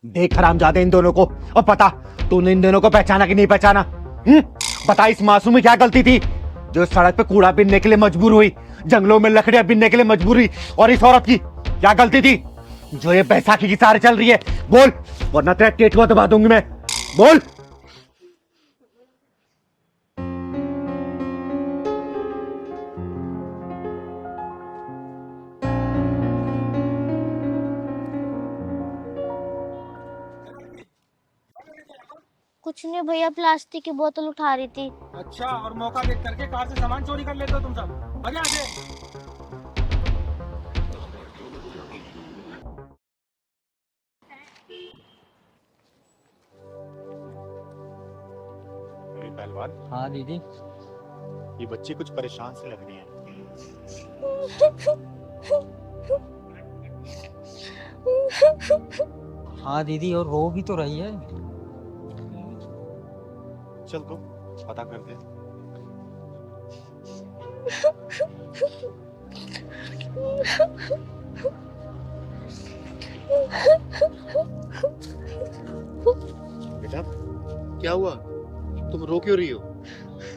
देख हरामजादे इन दोनों को। और पता तूने इन दोनों को पहचाना कि नहीं पहचाना? बता इस मासूम में क्या गलती थी जो सड़क पे कूड़ा बीनने के लिए मजबूर हुई, जंगलों में लकड़ियां बीनने के लिए मजबूर हुई? और इस औरत की क्या गलती थी जो ये बैसाखी की सहारे चल रही है? बोल, वरना तेरा टेटुआ दबा दूंगी मैं। बोल। कुछ नहीं भैया, प्लास्टिक की बोतल उठा रही थी। अच्छा, और मौका देख करके कार से सामान चोरी कर लेते हो तुम सब। आगे आगे। पहलवान। हाँ दीदी। ये बच्ची कुछ परेशान से लग रही है। हाँ दीदी, और रो भी तो रही है। चल तो पता करते हैं। बेटा क्या हुआ? तुम रो क्यों रही हो?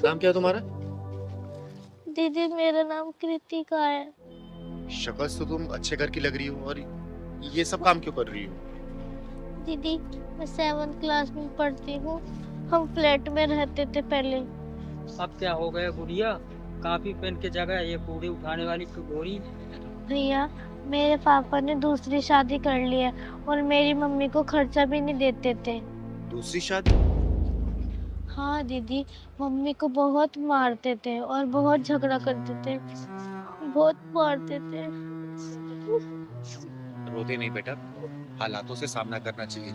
नाम क्या है तुम्हारा? दीदी मेरा नाम कृतिका है। शक्ल से तो तुम अच्छे घर की लग रही हो, और ये सब काम क्यों कर रही हो? दीदी मैं 7th क्लास में पढ़ती हूँ। हम फ्लैट में रहते थे पहले। अब क्या हो गया गुड़िया? काफी पेन की जगह ये कूड़े उठाने वाली बोरी। भैया मेरे पापा ने दूसरी शादी कर ली है और मेरी मम्मी को खर्चा भी नहीं देते थे। दूसरी शादी? हाँ दीदी, मम्मी को बहुत मारते थे और बहुत झगड़ा करते थे, बहुत मारते थे। रोते नहीं बेटा, हालातों से सामना करना चाहिए।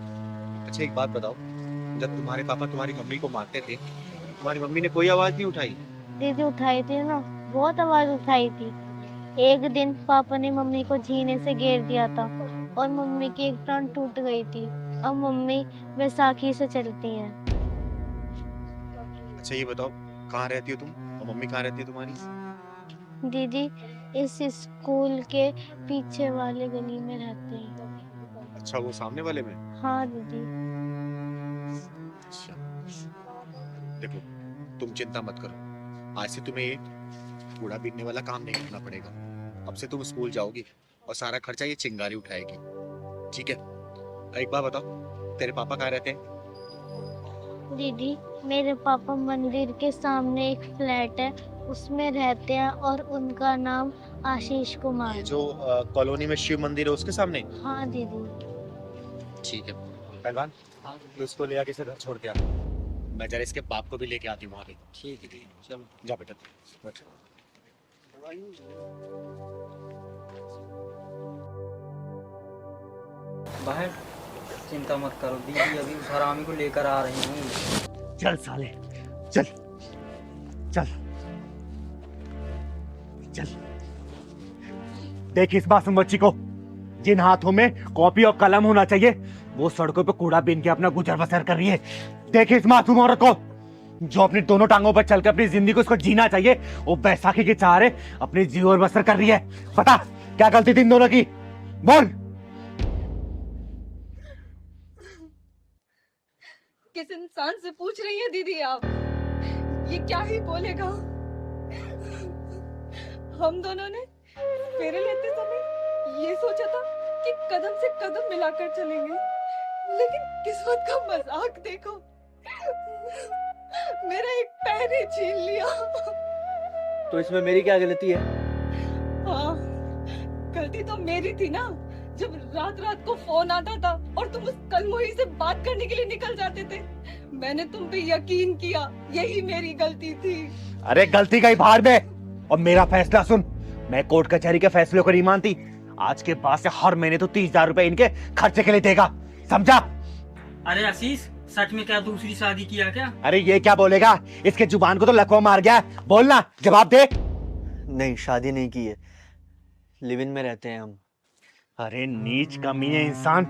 अच्छा एक बात बताओ, जब तुम्हारे पापा तुम्हारी मम्मी को मारते थे, तुम्हारी मम्मी ने कोई आवाज नहीं उठाई? दीदी उठाई थी ना, बहुत आवाज उठाई थी। एक दिन पापा ने मम्मी को झीने से घेर दिया था और मम्मी की एक टांग टूट गई थी। अब मम्मी बैसाखी से चलती हैं। अच्छा ये बताओ, कहाँ रहती हो तुम और मम्मी कहाँ रहती है तुम्हारी? दीदी इस स्कूल के पीछे वाले गली में रहते हैं। अच्छा वो सामने वाले में? हाँ दीदी। अच्छा देखो, तुम चिंता मत करो, आज से तुम्हें ये कूड़ा बीनने वाला काम नहीं करना पड़ेगा। अब से तुम स्कूल जाओगी और सारा खर्चा ये चिंगारी उठाएगी, ठीक है? एक बात बताओ, तेरे पापा कहाँ रहते हैं? दीदी मेरे पापा मंदिर के सामने एक फ्लैट है उसमें रहते हैं और उनका नाम आशीष कुमार। ये जो कॉलोनी में शिव मंदिर है उसके सामने? हाँ दीदी। ठीक है पहलवान, तो इसको ले आके इसे घर छोड़ के आ। मैं जरा इसके बाप को भी लेके आती हूँ वहाँ पे। ठीक है, चलो जा बेटा बैठ। बाहर चिंता मत करो दीदी, अभी उस हरामी को लेकर आ रही हूँ। चल साले, चल चल चल। देख इस मासूम बच्ची को, जिन हाथों में कॉपी और कलम होना चाहिए वो सड़कों पे कूड़ा बीन के अपना गुजर बसर कर रही है। देख इस मासूम औरत को जो अपनी दोनों टांगों पर चलकर अपनी जिंदगी को उसको जीना चाहिए, वो बैसाखी के सहारे अपनी जीवन बसर कर रही है। पता क्या गलती थी इन दोनों की? बोल। किस इंसान से पूछ रही है दीदी आप? ये क्या ही बोलेगा? हम दोनों ने फेरे लेते समय ये सोचा था कि कदम से कदम मिलाकर चलेंगे, लेकिन किस्मत का मजाक देखो, मेरा एक पैर ही छीन लिया। तो इसमें मेरी क्या गलती है? हाँ, गलती तो मेरी थी ना, जब रात रात को फोन आता था और तुम उस कलमुही से बात करने के लिए निकल जाते थे। मैंने तुम पे यकीन किया, यही मेरी गलती थी। अरे गलती गई बाहर में, और मेरा फैसला सुन। मैं कोर्ट कचहरी के फैसले को नहीं मानती। आज के बाद से हर महीने तो 30,000 रुपए इनके खर्चे के लिए देगा, समझा? अरे आशीष, सच में क्या दूसरी शादी किया क्या? अरे ये क्या बोलेगा, इसके जुबान को तो लकवा मार गया है। बोलना, जवाब दे। नहीं, शादी नहीं की है, लिव इन में रहते हैं हम। अरे नीच कमीने इंसान,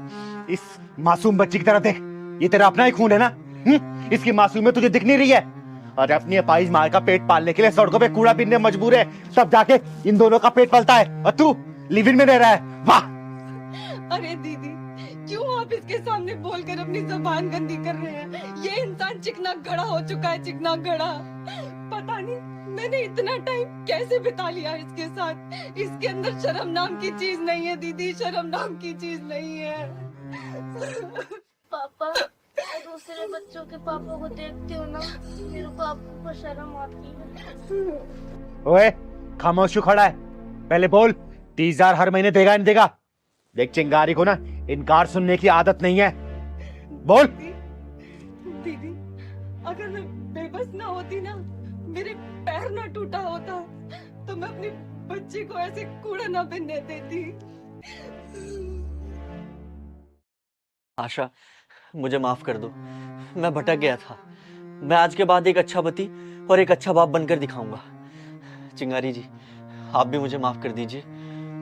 इस मासूम बच्ची की तरफ देख, ये तेरा अपना ही खून है ना? इसकी मासूमियत तुझे दिख नहीं रही है? अरे अपनी अपाहिज माँ का पेट पालने के लिए सड़कों पे कूड़ा बीनने मजबूर है, तब जाके इन दोनों का पेट पलता है, और तू लिव इन में रह रहा है। वाह! अरे दीदी, क्यों आप आप इसके सामने बोलकर अपनी जुबान गंदी कर रहे हैं। ये इंसान चिकना गड़ा हो चुका है, चिकना गड़ा। पता नहीं मैंने इतना टाइम कैसे बिता लिया इसके साथ। इसके अंदर शर्म नाम की चीज नहीं है दीदी, शर्म नाम की चीज नहीं है। पापा, मैं दूसरे बच्चों के पापा को देखती हूँ ना, मेरे को आपको को शर्म आती है। ओए खामोश क्यों खड़ा है? पहले बोल, 30,000 हर महीने देगा नहीं देगा? देख चिंगारी को ना इनकार सुनने की आदत नहीं है। बोल। दीदी, अगर मैं बेबस ना होती ना, मेरे पैर ना टूटा होता, तो मैं अपनी बच्ची को ऐसे कूड़ा ना बिनने देती। आशा, मुझे माफ कर दो। मैं भटक गया था। मैं आज के बाद एक अच्छा पति और एक अच्छा बाप बनकर दिखाऊंगा। चिंगारी जी, आप भी मुझे माफ कर दीजिए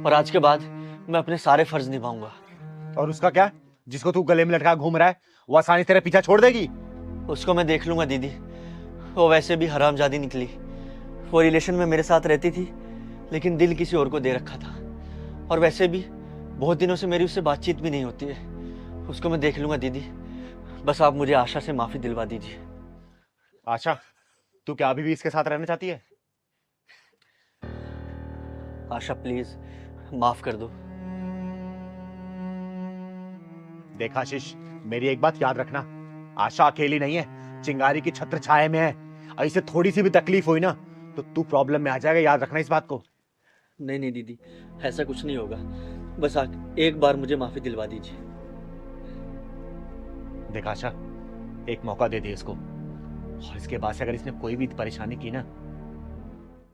और आज के बाद मैं अपने सारे फर्ज निभाऊंगा। और उसका क्या? जिसको तू गले में लटका घूम रहा है वो आसानी तेरे पीछा छोड़ देगी? उसको मैं देख लूंगा दीदी। वो वैसे भी हरामजादी निकली। वो रिलेशन में मेरे साथ रहती थी लेकिन दिल किसी और को दे रखा था। और वैसे भी बहुत दिनों से मेरी उससे बातचीत भी नहीं होती है। उसको मैं देख लूंगा दीदी। बस आप मुझे आशा से माफी दिलवा दीजिए। आशा, तू क्या अभी भी इसके साथ रहना चाहती है? आशा प्लीज माफ कर दो। देख आशीष, मेरी एक बात याद रखना, आशा अकेली नहीं है, चिंगारी की छत्र छाया में है। ऐसे थोड़ी सी भी तकलीफ हुई ना तो तू प्रॉब्लम में आ जाएगा, याद रखना इस बात को। नहीं नहीं दीदी, ऐसा कुछ नहीं होगा। बस एक बार मुझे माफी दिलवा दीजिए। देख आशा, एक मौका दे दे इसको, और इसके बाद से अगर इसने कोई भी परेशानी की ना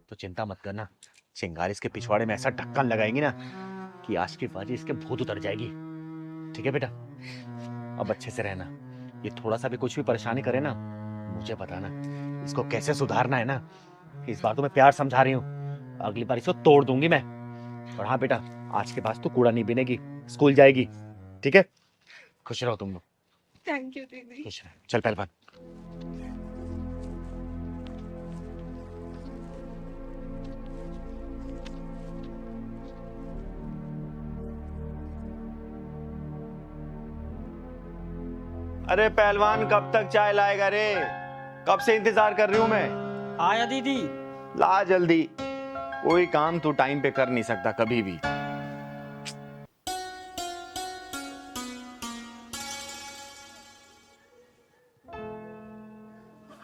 तो चिंता मत करना, चिंगारी इसके पिछवाड़े में ऐसा ढक्कन लगाएंगी ना कि आज की बाजी इसके भूत उतर जाएगी। ठीक है बेटा, अब अच्छे से रहना। ये थोड़ा सा भी कुछ भी परेशानी करे ना मुझे बताना, इसको कैसे सुधारना है ना। इस बार तो मैं प्यार समझा रही हूँ, अगली बार इसको तोड़ दूंगी मैं। और हाँ बेटा, आज के बाद तू कूड़ा नहीं बिनेगी, स्कूल जाएगी। ठीक है? खुश रहो तुम लोग। थैंक यू दीदी। खुश रहो। चल पहलवान। अरे पहलवान, कब तक चाय लाएगा रे? कब से इंतजार कर रही हूं मैं। आया दीदी। ला जल्दी, कोई काम तू टाइम पे कर नहीं सकता कभी भी।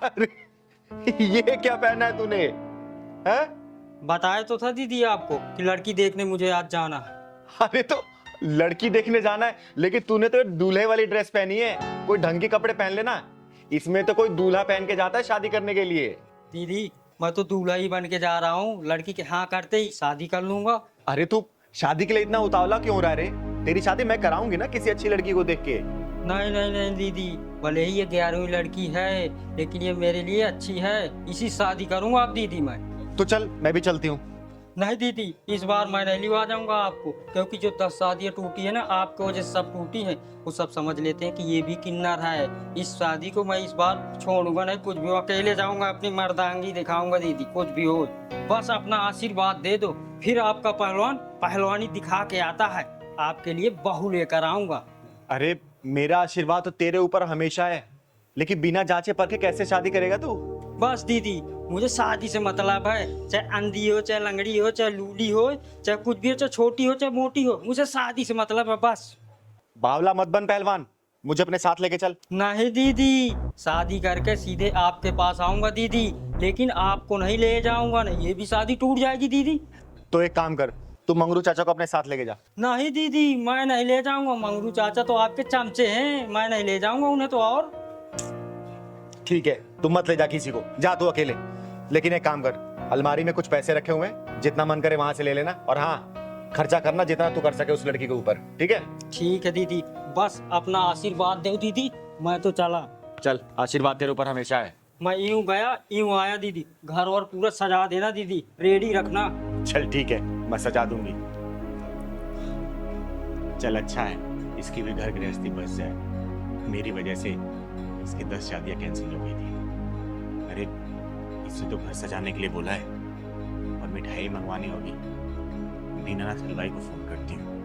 अरे ये क्या पहना है तूने? हैं? बताया तो था दीदी आपको कि लड़की देखने मुझे आज जाना है। अरे तो लड़की देखने जाना है, लेकिन तूने तो दूल्हे वाली ड्रेस पहनी है। कोई ढंग के कपड़े पहन लेना। इसमें तो कोई दूल्हा पहन के जाता है शादी करने के लिए। दीदी, मैं तो दूल्हा ही बन के जा रहा हूँ। लड़की के हाँ करते ही शादी कर लूंगा। अरे तू शादी के लिए इतना उतावला क्यों रहा रे? तेरी शादी मैं कराऊंगी ना किसी अच्छी लड़की को देख के। नहीं नहीं नहीं दीदी, भले ही ये 11वीं लड़की है लेकिन ये मेरे लिए अच्छी है, इसी शादी करूंगा आप दीदी मैं। तो चल, मैं भी चलती हूँ। नहीं दीदी, इस बार मैं नहीं लिवा जाऊंगा आपको, क्योंकि जो 10 शादियां टूटी है ना आपके वजह से सब टूटी हैं। वो सब समझ लेते हैं कि ये भी किन्नर है। इस शादी को मैं इस बार छोड़ूंगा नहीं, कुछ भी हो, अकेले जाऊंगा, अपनी मर्दांगी दिखाऊंगा दीदी, कुछ भी हो। बस अपना आशीर्वाद दे दो, फिर आपका पहलवान पहलवानी दिखा के आता है, आपके लिए बहू लेकर आऊंगा। अरे मेरा आशीर्वाद तो तेरे ऊपर हमेशा है, लेकिन बिना जांचे परखे कैसे शादी करेगा तू? बस दीदी, मुझे शादी से मतलब है, चाहे अंधी हो, चाहे लंगड़ी हो, चाहे लूली हो, चाहे कुछ भी हो, चाहे छोटी हो, चाहे मोटी हो, मुझे शादी से मतलब है बस। बावला मत बन पहलवान, मुझे अपने साथ लेके चल। नहीं दीदी, शादी करके सीधे आपके पास आऊंगा दीदी, लेकिन आपको नहीं ले जाऊंगा, नहीं ये भी शादी टूट जाएगी दीदी। तो एक काम कर, तू मंगरू चाचा को अपने साथ लेके जा। नहीं दीदी, मैं नहीं ले जाऊंगा। मंगरू चाचा तो आपके चमचे हैं, मैं नहीं ले जाऊंगा उन्हें तो। और ठीक है, तू मत ले जा किसी को, जा तू अकेले। लेकिन एक काम कर, अलमारी में कुछ पैसे रखे हुए हैं, जितना मन करे वहां से ले लेना। और हाँ, खर्चा करना जितना तू कर सके उस लड़की के ऊपर। ठीक है? ठीक है दीदी, बस अपना आशीर्वाद दो दीदी, मैं तो चला। चल, आशीर्वाद तेरे ऊपर हमेशा है। मैं यूं गया यूं आया दीदी, घर और पूरा सजा देना दीदी, रेडी रखना। चल ठीक है, मैं सजा दूंगी। चल अच्छा है, इसकी भी घर गृहस्थी बच जाए। मेरी वजह से इसकी 10 शादियां कैंसिल हो गई थी। अरे इसे तो घर सजाने के लिए बोला है, और मिठाई मंगवानी होगी। दीनानाथ हलवाई को फोन करती हूँ।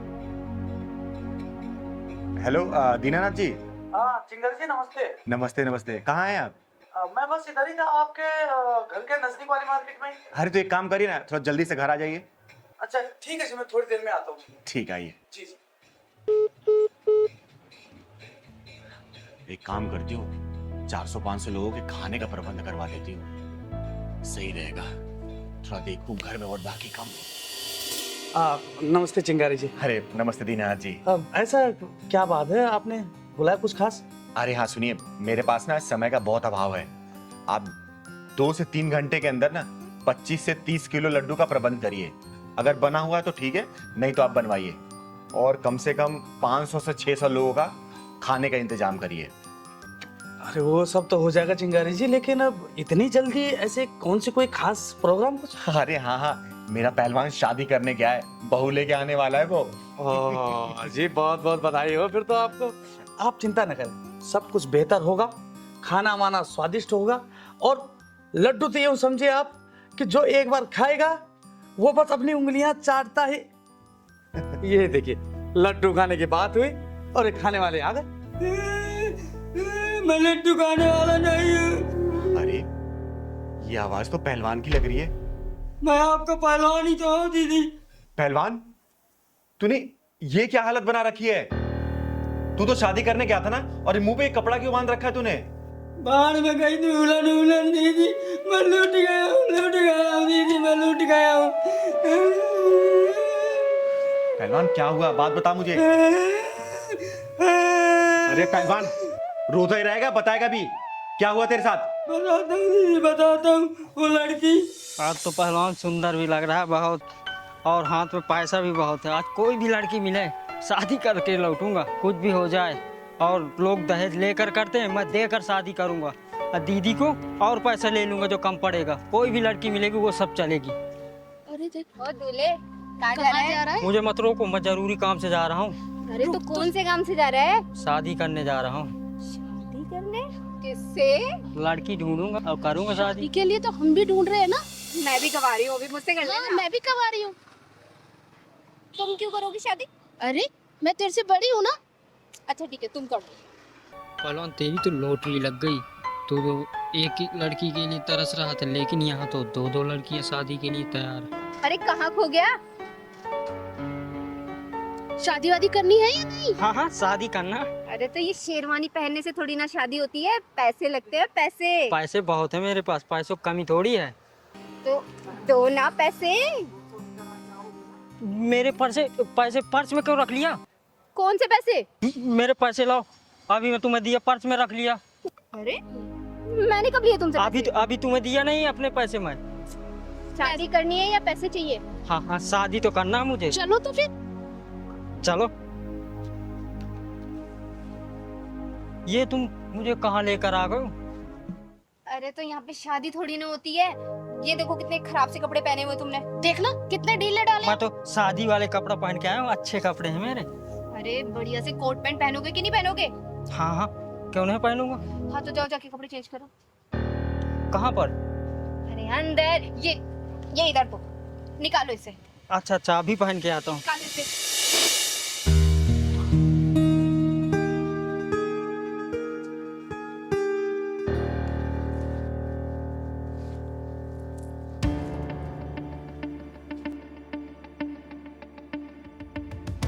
हेलो दीनानाथ जी। हाँ चिंगर जी नमस्ते। नमस्ते नमस्ते, कहाँ हैं आप? मैं बस इधर ही था आपके घर के नजदीक वाली मार्केट में। अरे तो एक काम करिए ना, थोड़ा जल्दी से घर आ जाइए। अच्छा ठीक है जी, मैं थोड़ी देर में आता हूँ। ठीक, आइए। जी जी। एक काम करती हूँ, 400-500 लोगों के खाने का प्रबंध करवा देती हूँ, सही रहेगा। थोड़ा देखूं घर में और बाकी काम। नमस्ते चिंगारी जी। अरे नमस्ते दीनानाथ जी। ऐसा क्या बात है, आपने बुलाया कुछ खास? अरे हाँ सुनिए, मेरे पास ना समय का बहुत अभाव है। आप 2 से 3 घंटे के अंदर ना 25 से 30 किलो लड्डू का प्रबंध करिए। अगर बना हुआ है तो ठीक है, नहीं तो आप बनवाइए। और कम से कम 500 से 600 लोगों का खाने का इंतजाम करिए। अरे वो सब तो हो जाएगा चिंगारी जी, लेकिन अब इतनी जल्दी ऐसे कौन सी कोई खास प्रोग्राम कुछ? अरे हाँ हाँ, मेरा पहलवान शादी करने गया है, बहू लेके आने वाला है वो। ओह जी, बहुत बहुत बधाई हो फिर तो आपको। आप चिंता न करें, सब कुछ बेहतर होगा, खाना वाना स्वादिष्ट होगा। और लड्डू तो यूं समझिए आप कि जो एक बार खाएगा वो बस अपनी उंगलियां चाटता ही। ये देखिए, लड्डू खाने की बात हुई और ये खाने वाले आ गए। मैं लड्डू खाने वाला नहीं हूँ। अरे ये आवाज तो पहलवान की लग रही है। मैं आपका पहलवान ही तो हूँ दीदी। पहलवान, तूने ये क्या हालत बना रखी है? तू तो शादी करने गया था ना, और मुंह पे एक कपड़ा क्यों बांध रखा है तूने? बाहर में गई थी उलन उलन दीदी, मैं लूट गया हूँ दीदी, मैं लूट गया हूँ। पहलवान क्या हुआ, बात बता मुझे। अरे पहलवान, रोता ही रहेगा, बताएगा भी क्या हुआ तेरे साथ? बताता हूँ दीदी, बताता हूँ। वो लड़की, आज तो पहलवान सुंदर भी लग रहा है बहुत, और हाथ में पैसा भी बहुत है। आज कोई भी लड़की मिले शादी करके लौटूंगा, कुछ भी हो जाए। और लोग दहेज लेकर करते हैं, मैं देकर शादी करूंगा। और दीदी को और पैसा ले लूंगा जो कम पड़ेगा। कोई भी लड़की मिलेगी वो सब चलेगी। अरे देख, ओ दूल्हे, कहाँ जा रहा है? मुझे मत रोको, मैं जरूरी काम से जा रहा हूँ। अरे तो कौन से काम से जा रहा है? शादी करने जा रहा हूँ। शादी करने? किससे? लड़की ढूंढूंगा और करूंगा शादी। के लिए तो हम भी ढूंढ रहे हैं ना। मैं भी कवा रही हूँ, अभी मुझसे कर लेना। मैं भी कमा रही हूँ। तुम क्यों करोगी शादी? अरे मैं तेरे से बड़ी हूँ ना। अच्छा ठीक है, तुम कर दो। पहलवान तेरी तो लॉटरी लग गई। तो एक ही लड़की के लिए तरस रहा था, लेकिन यहाँ तो 2-2 लड़कियां शादी के लिए तैयार है। अरे कहाँ खो गया? शादी वादी करनी है या नहीं? हाँ हाँ, शादी करना। अरे तो ये शेरवानी पहनने से थोड़ी ना शादी होती है, पैसे लगते हैं पैसे। पैसे बहुत है मेरे पास, पैसों की कमी थोड़ी है। तो दो ना पैसे। मेरे पैसे पर्स में क्यों रख लिया? कौन से पैसे? मेरे पैसे लाओ, अभी मैं तुम्हें दिया, पर्स में रख लिया। अरे मैंने कब लिए तुमसे पैसे? अभी तुम्हें दिया नहीं अपने पैसे में। शादी करनी है या पैसे चाहिए? हाँ हाँ, शादी तो करना है मुझे। चलो तो फिर। चलो। ये तुम मुझे कहाँ लेकर आ गए? अरे तो यहाँ पे शादी थोड़ी ना होती है। ये देखो कितने खराब से कपड़े पहने हुए तुमने। देखना कितने ढीले डाले। मैं तो शादी वाले कपड़ा पहन के आया हूँ, अच्छे कपड़े हैं मेरे। अरे बढ़िया से कोट पैंट पहनोगे कि नहीं पहनोगे? हाँ हाँ, क्यों नहीं पहनूंगा। हाँ तो जाओ जाके कपड़े चेंज करो। कहाँ पर? अरे अंदर, ये इधर तो निकालो इसे। अच्छा अच्छा, अभी पहन के आता हूँ। निकालो इसे।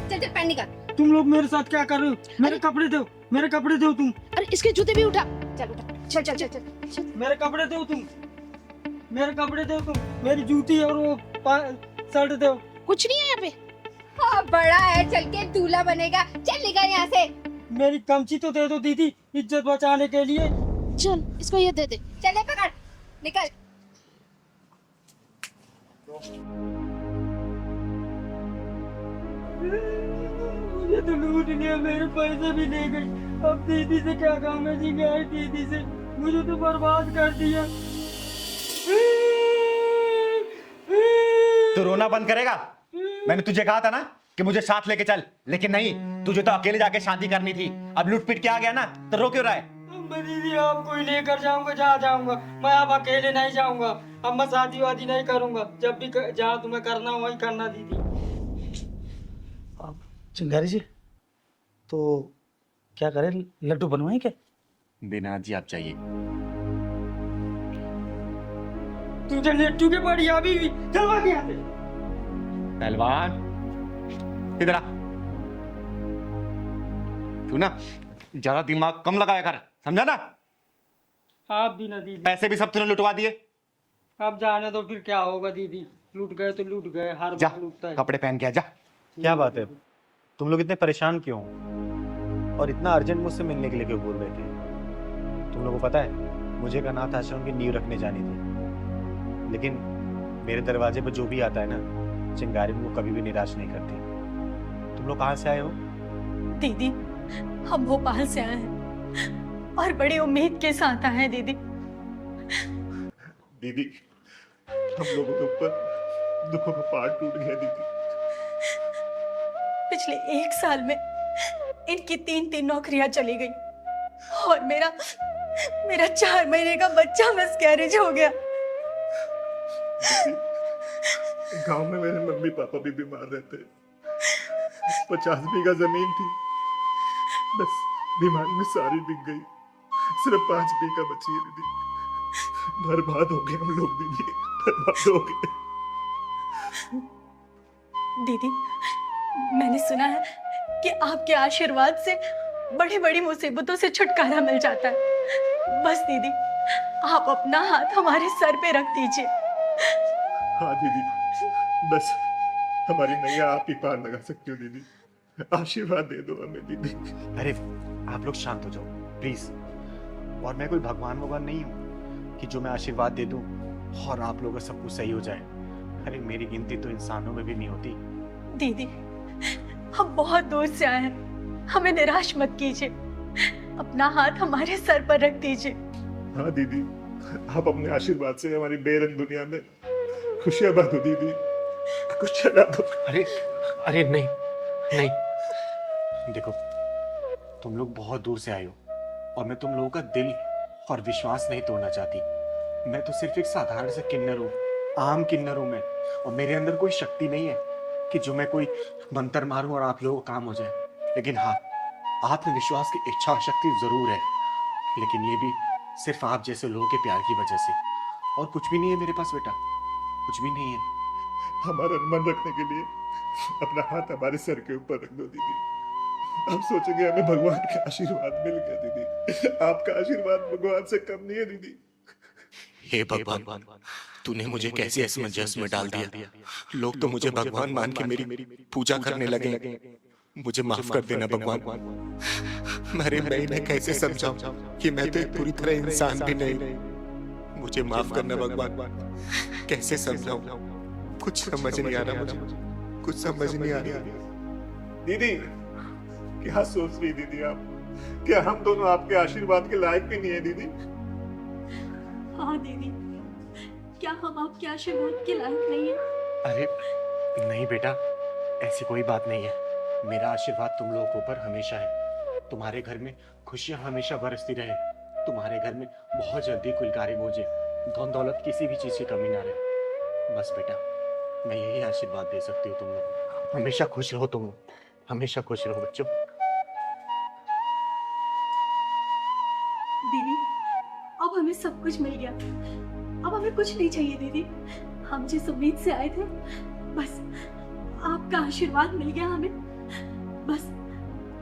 चल चल पैंट निकाल। तुम लोग मेरे साथ क्या कर रहे हो? मेरे कपड़े दो, मेरे कपड़े दो तुम। अरे इसके जूते भी उठा। चल उठा, चल चल चल चल। मेरे कपड़े दो तुम, मेरे कपड़े दो तुम, मेरी जूती और वो शर्ट दो। कुछ नहीं है यहाँ पे। हाँ बड़ा है, चल के दूल्हा बनेगा। चल निकल यहाँ से। मेरी कमची तो दे दो दीदी, इज्जत बचाने के लिए। चल इसको ये दे दे। चल पकड़, निकल। मुझे तो लूट लिया, मेरे पैसे भी ले गई। अब दीदी से क्या काम है जी, गए दीदी से, मुझे तो बर्बाद कर दिया। तो रोना बंद करेगा? मैंने तुझे कहा था ना कि मुझे साथ लेके चल, लेकिन नहीं, तुझे तो अकेले जाके शादी करनी थी। अब लूट पीट के आ गया ना, तो रो क्यों रहा है? मैं दीदी आपको ही लेकर जाऊंगा, जहाँ जाऊंगा। मैं अब अकेले नहीं जाऊंगा। अब मैं शादी वादी नहीं करूंगा। जब भी जहाँ तुम्हें करना वही करना दीदी। चिंगारी जी, तो क्या करें, लड्डू बनवाएं क्या? दीनानाथ जी आप चाहिए। तुझे लड्डू के बड़ी अभी भी चलवा के आते। पहलवान इधर आ। तू ना ज्यादा दिमाग कम लगाया कर, समझा ना? आप भी ना दीदी, पैसे भी सब तूने लुटवा दिए। अब जाने तो फिर क्या होगा दीदी, लूट गए तो लूट गए, हर जा बार लूटता है। कपड़े पहन के आ जा। क्या बात है, तुम लोग इतने परेशान क्यों हो? और इतना अर्जेंट मुझसे मिलने के लिए क्यों बोल रहे थे? तुम लोगों को पता है मुझे एक अनाथ आश्रम की नींव रखने जानी थी, लेकिन मेरे दरवाजे पर जो भी आता है ना, चिंगारी मुझको कभी भी निराश नहीं करती। तुम लोग कहाँ से आए हो? दीदी, हम भोपाल से आए हैं और बड़ी उम्मीद के साथ आए हैं दीदी। दीदी, हम लोगों के ऊपर दुखों का पहाड़ टूट गया दीदी। पिछले 1 साल में इनकी 3 नौकरियां चली गई और मेरा 4 महीने का बच्चा मिसकैरेज हो गया। गांव में मेरे मम्मी पापा भी बीमार रहते, 50 बीघा जमीन थी, बस बीमारी में सारी बिक गई, सिर्फ 5 बीघा बची है दीदी। बर्बाद हो गए हम लोग दीदी, बर्बाद हो गए। दीदी, मैंने सुना है कि आपके आशीर्वाद से बड़ी बड़ी मुसीबतों से छुटकारा मिल जाता है। बस दीदी, आप अपना हाथ हमारे सर पे रख दीजिए। हाँ दीदी, बस हमारी नैया आप ही पार लगा सकती हो दीदी, आशीर्वाद दे दो हमें दीदी। अरे आप लोग शांत हो जाओ प्लीज। और मैं कोई भगवान भगवान नहीं हूँ कि जो मैं आशीर्वाद दे दूं और आप लोगों का सब कुछ सही हो जाए। अरे मेरी गिनती तो इंसानों में भी नहीं होती। दीदी, हम बहुत दूर से आए हैं, हमें निराश मत कीजिए, अपना हाथ हमारे सर पर रख दीजिए। हाँ दीदी, आप अपने आशीर्वाद से हमारी बेरंग दुनिया में खुशियां बांटो दीदी, खुशियां बांटो। अरे नहीं नहीं, देखो तुम लोग बहुत दूर से आए हो और मैं तुम लोगों का दिल और विश्वास नहीं तोड़ना चाहती। मैं तो सिर्फ एक साधारण सा किन्नर हूँ, आम किन्नर हूँ मैं, और मेरे अंदर कोई शक्ति नहीं है कि जो मैं कोई मंत्र मारूं और आप लोगों को काम हो जाए। लेकिन हाँ, आत्मविश्वास की इच्छा और शक्ति जरूर है, लेकिन ये भी सिर्फ आप जैसे लोगों के प्यार की वजह से। और कुछ भी नहीं है मेरे पास बेटा, कुछ भी नहीं है। हमारा मन रखने के लिए अपना हाथ हमारे सर के ऊपर रख दो दीदी, हम सोचेंगे हमें भगवान का आशीर्वाद मिल गया दीदी। आपका आशीर्वाद भगवान से कम नहीं है दीदी। हे भगवान, तूने मुझे कैसे असमंजस में डाल दिया। लोग तो मुझे भगवान मान के मेरी पूजा करने लगे। मुझे माफ कर देना भगवान। मैं इन्हें कैसे समझाऊं कि मैं तो एक पूरी तरह इंसान भी नहीं। मुझे माफ करना भगवान, कैसे समझाऊं, कुछ समझ नहीं आ रहा मुझे, कुछ समझ नहीं आ रहा। दीदी, क्या सोच रही दीदी आप? क्या हम दोनों आपके आशीर्वाद के लायक भी नहीं है दीदी? हाँ दीदी, क्या हम आपके आशीर्वाद के लायक नहीं हैं? अरे नहीं बेटा, ऐसी कोई बात नहीं है। मेरा आशीर्वाद तुम लोगों के ऊपर हमेशा है। तुम्हारे घर में खुशियां हमेशा बरसती रहे, तुम्हारे घर में बहुत जल्दी कुलकारी बोझे, धन दौलत किसी भी चीज की कमी ना रहे। बस बेटा, मैं यही आशीर्वाद दे सकती हूँ तुम लोग। हमेशा खुश रहो तुम लोग, हमेशा खुश रहो बच्चों। दीदी, अब हमें सब कुछ मिल गया, अब हमें कुछ नहीं चाहिए दीदी। हम जिस उम्मीद से आए थे, बस आपका आशीर्वाद मिल गया हमें। बस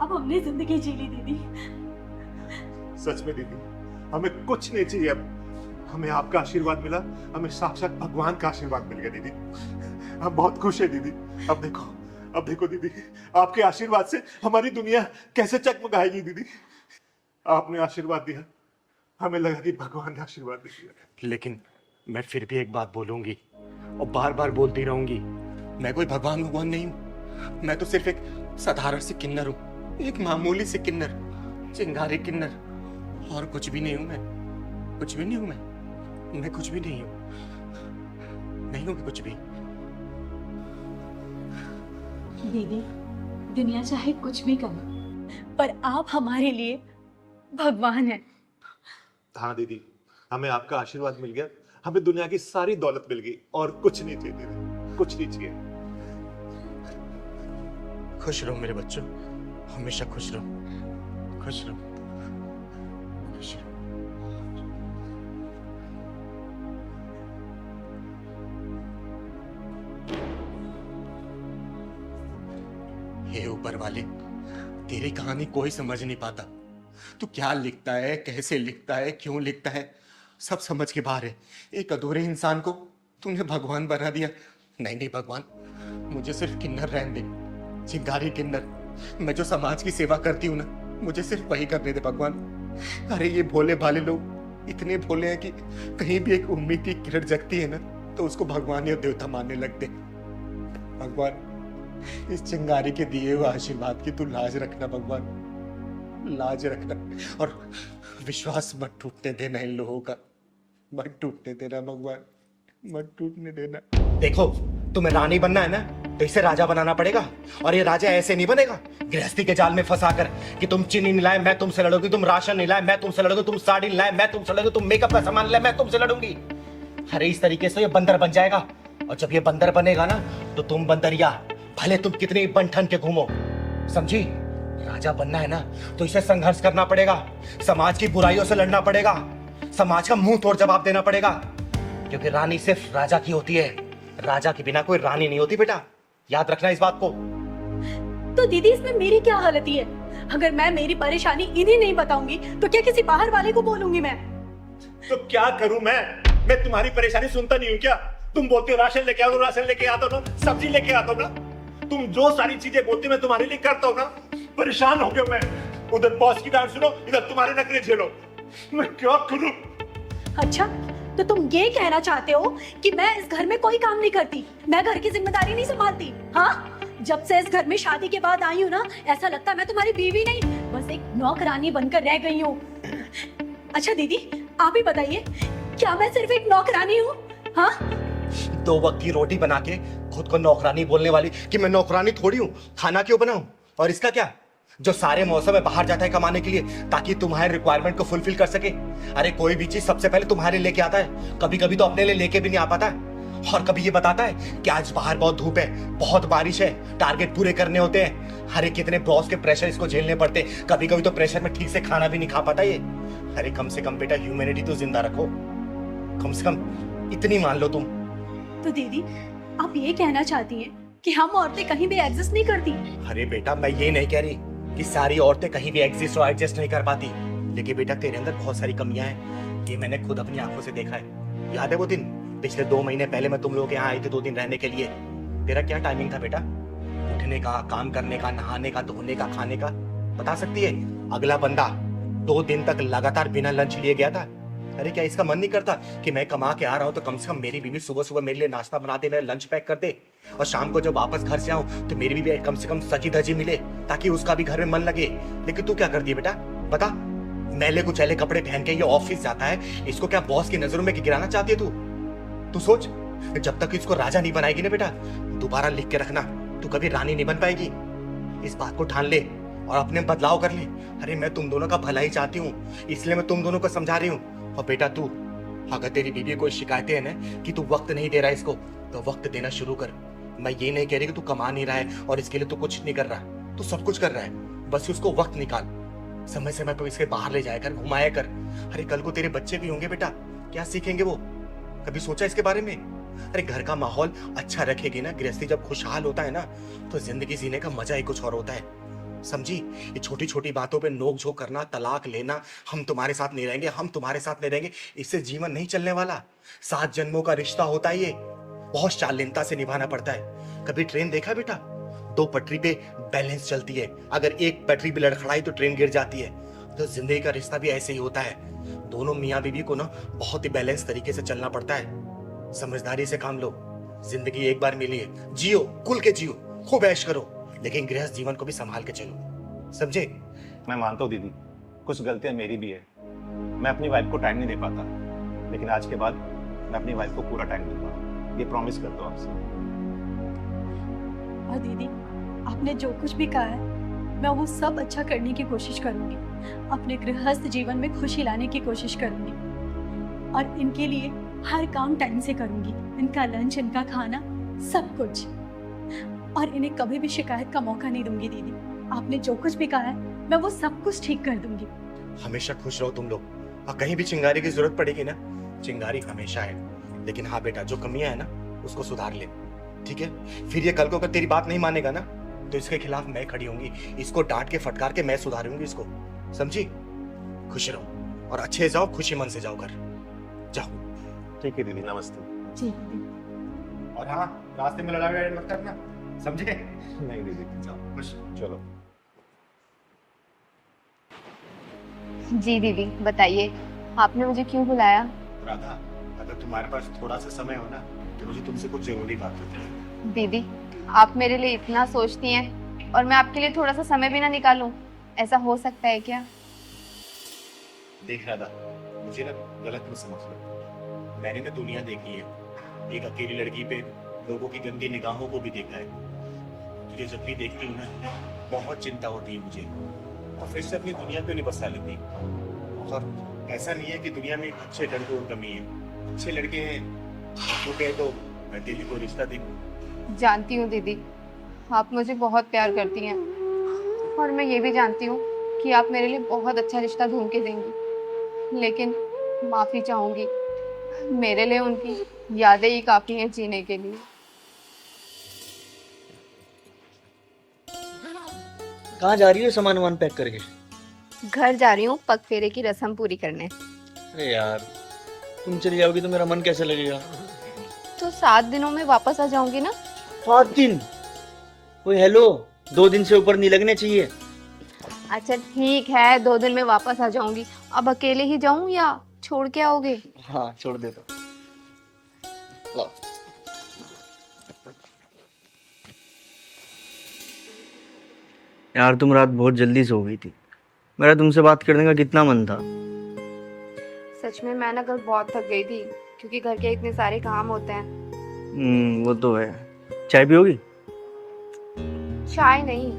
अब हमने जिंदगी जी ली दीदी। सच में दीदी, हमें कुछ नहीं चाहिए अब, हमें आपका आशीर्वाद मिला, हमें साक्षात भगवान का आशीर्वाद मिल गया दीदी। हम बहुत खुश है दीदी। अब देखो दीदी, आपके आशीर्वाद से हमारी दुनिया कैसे चकमकाएगी दीदी। आपने आशीर्वाद दिया, हमें लगा कि भगवान ने आशीर्वाद दिया। लेकिन मैं फिर भी एक बात बोलूंगी और बार बार बोलती रहूंगी। मैं कोई भगवान नहीं हूँ। मैं तो सिर्फ एक साधारण से किन्नर हूँ, एक मामूली से किन्नर, चिंगारी किन्नर, और कुछ भी नहीं हूँ मैं। कुछ भी नहीं हूँ मैं कुछ भी नहीं हूँ, नहीं हूँ कुछ भी। दीदी, दुनिया चाहे कुछ भी करे, पर आप हमारे लिए भगवान हैं। हाँ दीदी, हमें आपका आशीर्वाद मिल गया, हमें दुनिया की सारी दौलत मिल गई और कुछ नहीं चाहिए दीदी, कुछ नहीं चाहिए। खुश रहो मेरे बच्चों, हमेशा खुश रहो। खुश रहो, खुश रहो। हे ऊपर वाले, तेरी कहानी कोई समझ नहीं पाता। तू क्या लिखता है, कैसे लिखता है, क्यों लिखता है, सब समझ के बाहर है। एक अधूरे इंसान को तूने भगवान बना दिया। नहीं नहीं भगवान, मुझे सिर्फ किन्नर रहने दे, चिंगारी किन्नर। मैं जो समाज की सेवा करती हूँ ना, मुझे सिर्फ वही करने दे भगवान। अरे ये भोले भाले लोग इतने भोले हैं कि कहीं भी एक उम्मीद की किरण जगती है ना, तो उसको भगवान या देवता मानने लगते। भगवान, इस चिंगारी के दिए हुए आशीर्वाद की तू लाज रखना भगवान, लाज रखना। और विश्वास मत टूटने देना इन लोगों का, मत टूटने देना भगवान, मत टूटने देना। देखो, तुम्हें रानी बनना है ना, तो इसे राजा बनाना पड़ेगा। और ये राजा ऐसे नहीं बनेगा गृहस्थी के जाल में फंसा कर कि तुम चीनी नहीं लाए मैं तुमसे लड़ूंगी, तुम राशन नहीं लाए मैं तुमसे लड़ूंगी, तुम साड़ी नहीं लाए मैं तुमसे लड़ूंगी, तुम मेकअप का सामान लाए मैं तुमसे लड़ूंगी। अरे इस तरीके से ये बंदर बन जाएगा। और जब ये बंदर बनेगा ना, तो तुम बंदरिया, भले तुम कितनी बन-ठन के घूमो, समझी? राजा बनना है ना, तो इसे संघर्ष करना पड़ेगा, समाज की बुराइयों से लड़ना पड़ेगा, समाज का मुंह तोड़ जवाब देना पड़ेगा। क्योंकि रानी सिर्फ राजा की होती है, राजा के बिना कोई रानी नहीं होती बेटा, याद रखना इस बात को। तो दीदी इसमें मेरी क्या हालत है? अगर मैं मेरी परेशानी इन्हें नहीं बताऊंगी तो क्या किसी बाहर वाले को बोलूंगी मैं? तो क्या करूं मैं तुम्हारी परेशानी सुनता नहीं हूं क्या? तुम बोलते हो राशन लेके आओ, राशन लेके आता हूं ना, सब्जी लेके आता हूं ना, तुम जो सारी चीजें बोलती मैं तुम्हारे लिए करता हूं ना। परेशान हो गया मैं, उधर बॉस की डांट सुनो, इधर तुम्हारे नखरे झेलो, मैं क्या करूं? अच्छा, तो तुम ये कहना चाहते हो कि मैं इस घर में कोई काम नहीं करती, मैं घर की जिम्मेदारी नहीं संभालती? हाँ, जब से इस घर में शादी के बाद आई हूँ ना, ऐसा लगता है मैं तुम्हारी बीवी नहीं, बस एक नौकरानी बनकर रह गई हूँ। अच्छा दीदी, आप ही बताइए, क्या मैं सिर्फ एक नौकरानी हूँ? हाँ, 2 वक्त की रोटी बना के खुद को नौकरानी बोलने वाली कि मैं नौकरानी थोड़ी हूँ, खाना क्यों बनाऊं? और इसका क्या, जो सारे मौसम में बाहर जाता है कमाने के लिए ताकि तुम्हारे रिक्वायरमेंट को फुलफिल कर सके। अरे कोई भी चीज सबसे पहले तुम्हारे लेके आता है, कभी कभी तो अपने लिए लेके भी नहीं आ पाता है। और कभी ये बताता है कि आज बाहर बहुत धूप है, बहुत बारिश है, टारगेट पूरे करने होते हैं। अरे कितने बॉस के प्रेशर इसको झेलने पड़ते हैं, कभी कभी तो प्रेशर में ठीक से खाना भी नहीं खा पाता ये। अरे कम से कम बेटा ह्यूमैनिटी तो जिंदा रखो, कम से कम इतनी मान लो तुम। तो दीदी आप ये कहना चाहती हैं कि हम औरतें कहीं भी एग्जिस्ट नहीं करती? अरे बेटा, मैं ये नहीं कह रही कि सारी औरतें कहीं भी एग्जिस्ट और एडजस्ट नहीं कर पाती, लेकिन बेटा तेरे अंदर बहुत सारी कमियां हैं, ये मैंने खुद अपनी आंखों से देखा है। याद है वो दिन पिछले 2 महीने पहले मैं तुम लोगों के यहाँ आई थी 2 दिन रहने के लिए? तेरा क्या टाइमिंग था बेटा, उठने का, काम करने का, नहाने का, धोने का, खाने का? बता सकती है? अगला बंदा 2 दिन तक लगातार बिना लंच लिए गया था। अरे क्या इसका मन नहीं करता कि मैं कमा के आ रहा हूँ तो कम से कम मेरी बीवी सुबह सुबह मेरे लिए नाश्ता बना दे, मेरा लंच पैक कर दे, और शाम को जब वापस घर से आऊं तो मेरी बीवी कम से कम सजी धजी मिले ताकि उसका भी घर में मन लगे। लेकिन तू क्या करती है बेटा, बता? मैले कुचैले कपड़े पहन के ये ऑफिस जाता है, इसको क्या बॉस की नजरों में गिराना चाहती है तू? तू सोच, जब तक इसको राजा नहीं बनाएगी ना बेटा, दोबारा लिख के रखना, तू कभी रानी नहीं बन पाएगी। इस बात को ठान ले और अपने बदलाव कर ले। अरे मैं तुम दोनों का भला ही चाहती हूँ, इसलिए मैं तुम दोनों को समझा रही हूँ। और बेटा तू, अगर तेरी बीवी कोई शिकायतें है ना कि तू वक्त नहीं दे रहा है इसको, तो वक्त देना शुरू कर। मैं ये नहीं कह रही कि तू कमा नहीं रहा है और इसके लिए तू कुछ नहीं कर रहा, तू सब कुछ कर रहा है, बस उसको वक्त निकाल, समय समय पर इसके बाहर ले जाया कर, घुमाया कर। अरे कल को तेरे बच्चे भी होंगे बेटा, क्या सीखेंगे वो? कभी सोचा इसके बारे में? अरे घर का माहौल अच्छा रखेगी ना, गृहस्थी जब खुशहाल होता है ना, तो जिंदगी जीने का मजा ही कुछ और होता है, समझी? ये छोटी छोटी बातों पे नोक झोंक करना, तलाक लेना, हम तुम्हारे साथ नहीं रहेंगे, हम तुम्हारे साथ नहीं रहेंगे, इससे जीवन नहीं चलने वाला। 7 जन्मों का रिश्ता होता है ये, बहुत शालीनता से निभाना पड़ता है। कभी ट्रेन देखा बेटा? 2 पटरी पे बैलेंस चलती है, अगर एक पटरी भी लड़खड़ाई तो ट्रेन गिर जाती है। तो जिंदगी का रिश्ता भी ऐसे ही होता है, दोनों मियाँ बीवी को ना बहुत ही बैलेंस तरीके से चलना पड़ता है। समझदारी से काम लो, जिंदगी एक बार मिली है, जियो, खुल के जियो, खूब ऐश करो, लेकिन गृहस्थ जीवन को भी संभाल के चलो, समझे? मैं मानता हूँ दीदी, कुछ गलतियां मेरी भी है, मैं अपनी वाइफ को टाइम नहीं दे पाता, लेकिन आज के बाद मैं अपनी वाइफ को पूरा टाइम दूंगा, ये प्रॉमिस करता हूँ आपसे। और दीदी आपने जो कुछ भी कहा है मैं वो सब अच्छा करने की कोशिश करूंगी, अपने गृहस्थ जीवन में खुशी लाने की कोशिश करूंगी, और इनके लिए हर काम टाइम से करूंगी, इनका लंच, इनका खाना, सब कुछ, और इन्हें कभी भी शिकायत का मौका नहीं दूंगी। दीदी आपने जो कुछ भी कहा है मैं वो सब कुछ ठीक कर दूंगी। हमेशा खुश रहो तुम लोग, और कहीं भी चिंगारी की जरूरत पड़ेगी ना, चिंगारी हमेशा है। लेकिन हाँ बेटा, जो कमियां है ना उसको सुधार ले, ठीक है? फिर ये कल को अगर तेरी बात नहीं मानेगा ना तो इसके खिलाफ मैं खड़ी होंगी, इसको डांट के फटकार के मैं सुधारूंगी इसको, समझी? खुश रहो और अच्छे जाओ, खुशी मन से जाओ घर, जाओ। ठीक है दीदी, नमस्ते। जी और हाँ, रास्ते में लड़ाई मत करना, समझे? नहीं दीदी, जाओ खुश। चलो। जी दीदी बताइए, आपने मुझे क्यों बुलाया? राधा, अगर तुम्हारे पास थोड़ा सा समय हो ना तो मुझे तुमसे कुछ जरूरी बात करनी है। दीदी आप मेरे लिए इतना सोचती हैं और मैं आपके लिए थोड़ा सा समय भी ना निकालूं, ऐसा हो सकता है क्या? देख राधा, मुझे ना गलत मत समझ लो, मैंने ना दुनिया देखी है, एक अकेली लड़की पे लोगों की गंदी निगाहों को भी देखा है। तुझे जब भी देखती हूँ ना बहुत चिंता होती है मुझे, और फिर से अपनी दुनिया क्यों नहीं बसा लेती? और ऐसा नहीं है कि दुनिया में अच्छे लड़कों की कमी है, अच्छे लड़के हैं, तो कहे तो मैं तेरी को रिश्ता देखूं। जानती हूँ दीदी, आप मुझे बहुत प्यार करती हैं और मैं ये भी जानती हूँ कि आप मेरे लिए बहुत अच्छा रिश्ता ढूंढ के देंगी, लेकिन माफ़ी चाहूँगी, मेरे लिए उनकी यादें ही काफ़ी हैं जीने के लिए। कहाँ जा रही हो सामान वामान पैक करके? घर जा रही हूँ पग फेरे की रस्म पूरी करने। अरे यार, तुम चली जाओगी तो मेरा मन कैसे लगेगा? तो 7 दिनों में वापस आ जाऊंगी ना। 7 दिन? ओए हेलो, 2 दिन से ऊपर नहीं लगने चाहिए। अच्छा ठीक है, 2 दिन में वापस आ जाऊंगी। अब अकेले ही जाऊं या छोड़ के आओगे? हाँ छोड़ दे तो। लो। यार तुम रात बहुत जल्दी सो गई थी, मेरा तुमसे बात करने का कितना मन था। सच में मैं ना कल बहुत थक गई थी, क्योंकि घर के इतने सारे काम होते हैं। वो तो है। चाय पियोगी? चाय नहीं,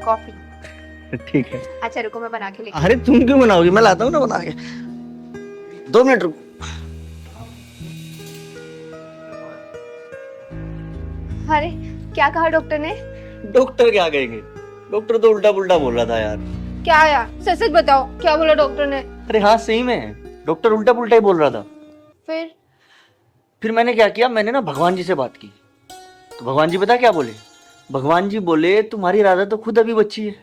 कॉफी। ठीक है। अच्छा रुको, मैं बना के लेके। अरे तुम क्यों बनाओगी, मैं लाता हूँ ना बना के। 2 मिनट रुको। अरे क्या कहा डॉक्टर ने? डॉक्टर क्या कहेंगे, डॉक्टर तो उल्टा पुल्टा बोल रहा था यार। क्या यार, सच सच बताओ क्या बोला डॉक्टर ने? अरे हाँ सही में, डॉक्टर उल्टा पुल्टा ही बोल रहा था। फिर मैंने क्या किया, मैंने ना भगवान जी से बात की, तो भगवान जी पता क्या बोले? भगवान जी बोले तुम्हारी राधा तो खुद अभी बच्ची है,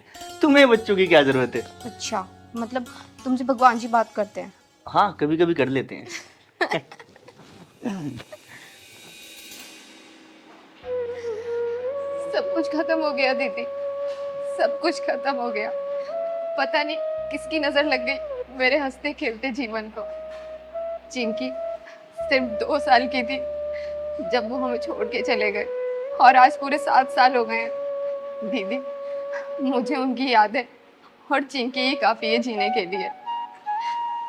तुम्हें बच्चों की क्या जरूरत है। अच्छा, मतलब तुमसे भगवान जी बात करते हैं? हाँ कभी कभी कर लेते हैं। सब कुछ खत्म हो गया दीदी, सब कुछ खत्म हो गया। पता नहीं किसकी नजर लग गई मेरे हंसते खेलते जीवन को। जिनकी सिर्फ 2 साल की थी जब वो हमें छोड़ के चले गए, और आज पूरे 7 साल हो गए हैं। दीदी मुझे उनकी यादें और चिंकी ही काफी है जीने के लिए,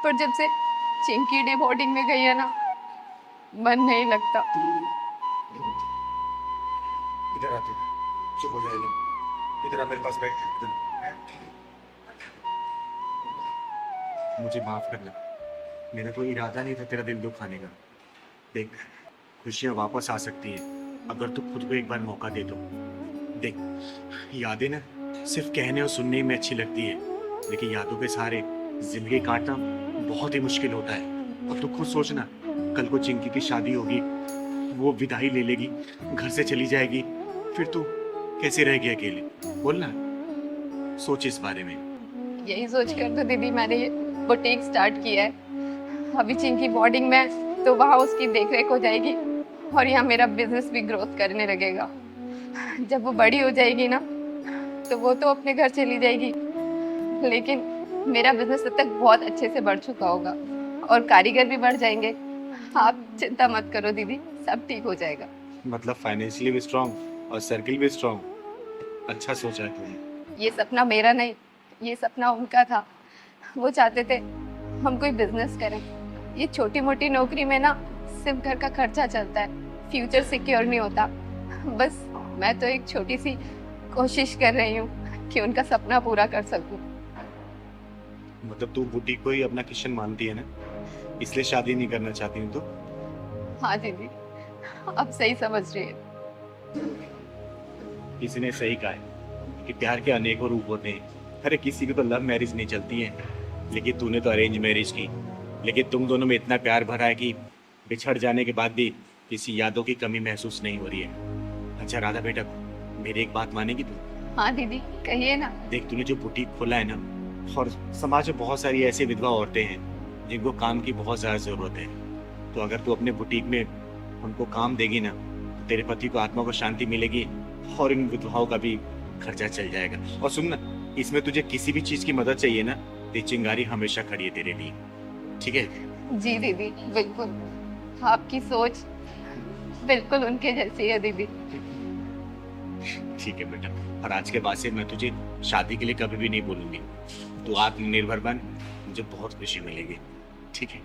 पर जब से चिंकी डे बोर्डिंग में गई है ना, मन नहीं लगता। इधर आते, चुप हो जाए, इधर आ मेरे पास बैठ। मुझे माफ करना, मेरा कोई इरादा नहीं था तेरा दिल दुखाने का। देख, खुशियाँ वापस आ सकती है अगर तू खुद को एक बार मौका दे तो। देख, यादें ना सिर्फ कहने और सुनने में अच्छी लगती है, लेकिन यादों के सहारे जिंदगी काटना बहुत ही मुश्किल होता है। और तू खुद सोचना, कल को चिंकी की शादी होगी, वो विदाई ले लेगी, घर से चली जाएगी, फिर तू कैसे रहेगी अकेले? बोलना, सोच इस बारे में। यही सोचकर तो दीदी मैंने ये बुटीक स्टार्ट किया है। अभी चिंकी बोर्डिंग में, तो वहाँ उसकी देखरेख हो जाएगी और यहाँ मेरा बिजनेस भी ग्रोथ करने लगेगा। जब वो बड़ी हो जाएगी ना, तो वो तो अपने घर चली जाएगी, लेकिन मेरा बिजनेस तब तक बहुत अच्छे से बढ़ चुका होगा और कारीगर भी बढ़ जाएंगे। आप चिंता मत करो दीदी, सब ठीक हो जाएगा। मतलब फाइनेंशियली भी स्ट्रॉन्ग और सर्किल भी स्ट्रॉन्ग। अच्छा सोचा है तुमने। ये सपना मेरा नहीं, ये सपना उनका था। वो चाहते थे हम कोई बिजनेस करें। ये छोटी मोटी नौकरी में ना सिर्फ घर का खर्चा चलता है, फ्यूचर सिक्योर नहीं होता। बस मैं तो एक छोटी सी कोशिश कर रही हूँ कि उनका सपना पूरा कर सकूं। मतलब तू बुटीक को ही अपना किशन मानती है ना, इसलिए शादी नहीं करना चाहती हूँ तो? हाँ दीदी, अब सही समझ रही है। किसी ने सही कहा है कि प्यार के अनेकों रूप होते हैं, अरे किसी की तो लव मैरिज नहीं चलती है, लेकिन तूने तो अरेंज मैरिज की। लेकिन तुम दोनों में इतना प्यार भरा है कि बिछड़ जाने के बाद भी किसी यादों की कमी महसूस नहीं हो रही है। अच्छा राधा बेटा, मेरी एक बात मानेगी तू? हाँ दीदी कहिए ना। देख, तूने जो बुटीक खोला है ना, और समाज में बहुत सारी ऐसी विधवा औरतें हैं जिनको काम की बहुत ज़्यादा ज़रूरत है। तो अगर तू अपने बुटीक में उनको काम देगी ना, तो तेरे पति को आत्मा को शांति मिलेगी और इन विधवाओं का भी खर्चा चल जाएगा। और सुन ना, इसमें तुझे किसी भी चीज़ की मदद चाहिए ना, तो चिंगारी हमेशा खड़ी है तेरे लिए, ठीक है? जी दीदी बिल्कुल, आपकी सोच बिल्कुल उनके जैसी है दीदी। ठीक है बेटा, और आज के बाद से मैं तुझे शादी के लिए कभी भी नहीं बोलूंगी। तू आत्मनिर्भर बन, मुझे बहुत खुशी मिलेगी, ठीक है?